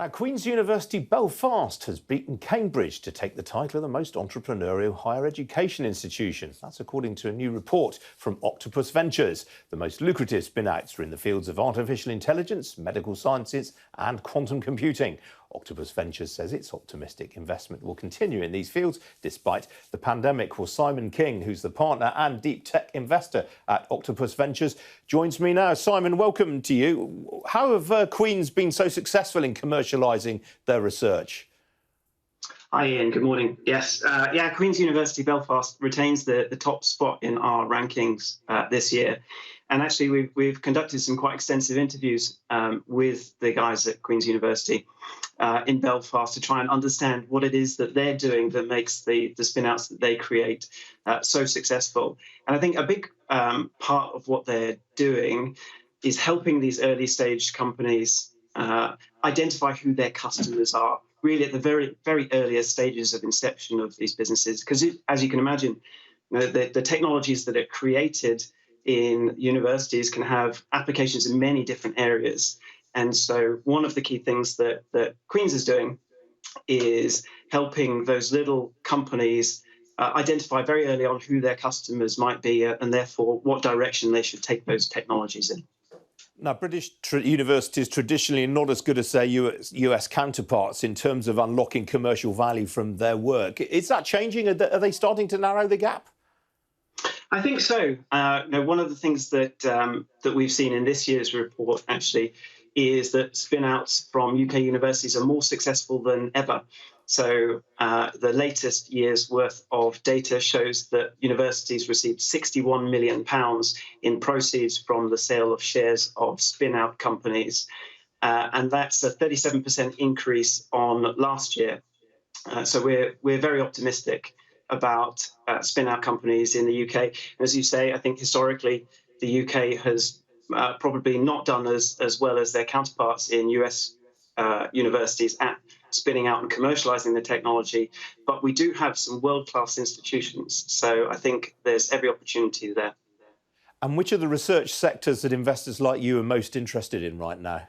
Queen's University Belfast has beaten Cambridge to take the title of the most entrepreneurial higher education institution. That's according to a new report from Octopus Ventures. The most lucrative spin-outs are in the fields of artificial intelligence, medical sciences and quantum computing. Octopus Ventures says its optimistic investment will continue in these fields despite the pandemic. Well, Simon King, who's the partner and deep tech investor at Octopus Ventures, joins me now. Simon, welcome to you. How have Queen's been so successful in commercialising their research? Hi Ian, good morning. Yes, Queen's University Belfast retains the top spot in our rankings this year. And actually we've conducted some quite extensive interviews with the guys at Queen's University in Belfast to try and understand what it is that they're doing that makes the spin-outs that they create so successful. And I think a big part of what they're doing is helping these early stage companies identify who their customers are, really at the very, very earliest stages of inception of these businesses. Because as you can imagine, the technologies that are created in universities can have applications in many different areas. And so one of the key things that Queen's is doing is helping those little companies identify very early on who their customers might be and therefore what direction they should take those technologies in. Now, British universities traditionally are not as good as their US counterparts in terms of unlocking commercial value from their work. Is that changing? Are they starting to narrow the gap? I think so. One of the things that we've seen in this year's report actually is that spin-outs from UK universities are more successful than ever. So the latest year's worth of data shows that universities received £61 million in proceeds from the sale of shares of spin-out companies. And that's a 37% increase on last year. So we're very optimistic about spin-out companies in the UK. And as you say, I think historically the UK has probably not done as well as their counterparts in US universities at spinning out and commercializing the technology, but we do have some world-class institutions. So I think there's every opportunity there. And which are the research sectors that investors like you are most interested in right now?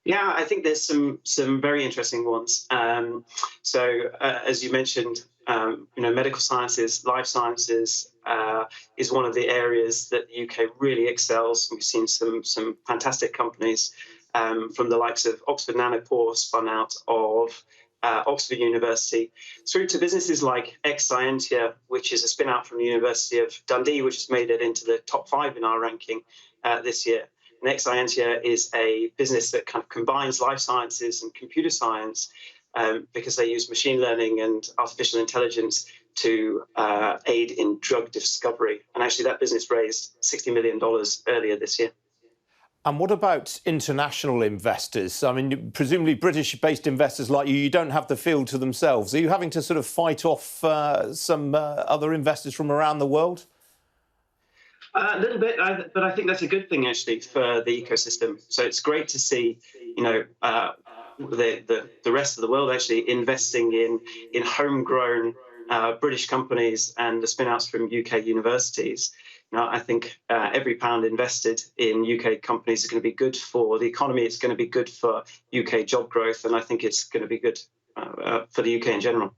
Yeah, I think there's some very interesting ones. As you mentioned, medical sciences, life sciences is one of the areas that the UK really excels. We've seen some fantastic companies from the likes of Oxford Nanopore spun out of Oxford University, through to businesses like Exscientia, which is a spin out from the University of Dundee, which has made it into the top 5 in our ranking this year. And Exscientia is a business that kind of combines life sciences and computer science because they use machine learning and artificial intelligence to aid in drug discovery. And actually that business raised $60 million earlier this year. And what about international investors? I mean, presumably British-based investors like you don't have the field to themselves. Are you having to sort of fight off some other investors from around the world? A little bit, but I think that's a good thing actually for the ecosystem. So it's great to see, the rest of the world actually investing in homegrown British companies and the spin-outs from UK universities. I think every pound invested in UK companies is going to be good for the economy. It's going to be good for UK job growth, and I think it's going to be good for the UK in general.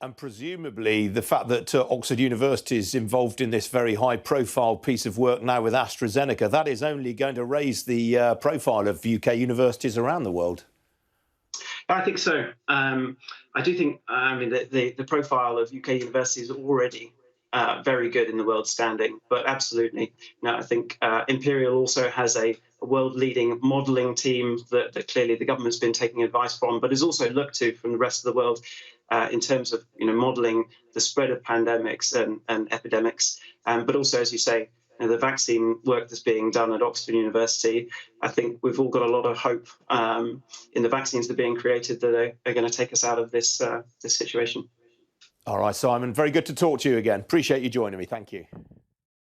And presumably the fact that Oxford University is involved in this very high-profile piece of work now with AstraZeneca, that is only going to raise the profile of UK universities around the world. I think so. I do think, the profile of UK universities is already very good in the world standing, but absolutely. I think Imperial also has a world-leading modelling team that clearly the government's been taking advice from, but is also looked to from the rest of the world in terms of modelling the spread of pandemics and epidemics. But also, as you say, the vaccine work that's being done at Oxford University, I think we've all got a lot of hope in the vaccines that are being created that are going to take us out of this situation. All right, Simon, very good to talk to you again. Appreciate you joining me. Thank you.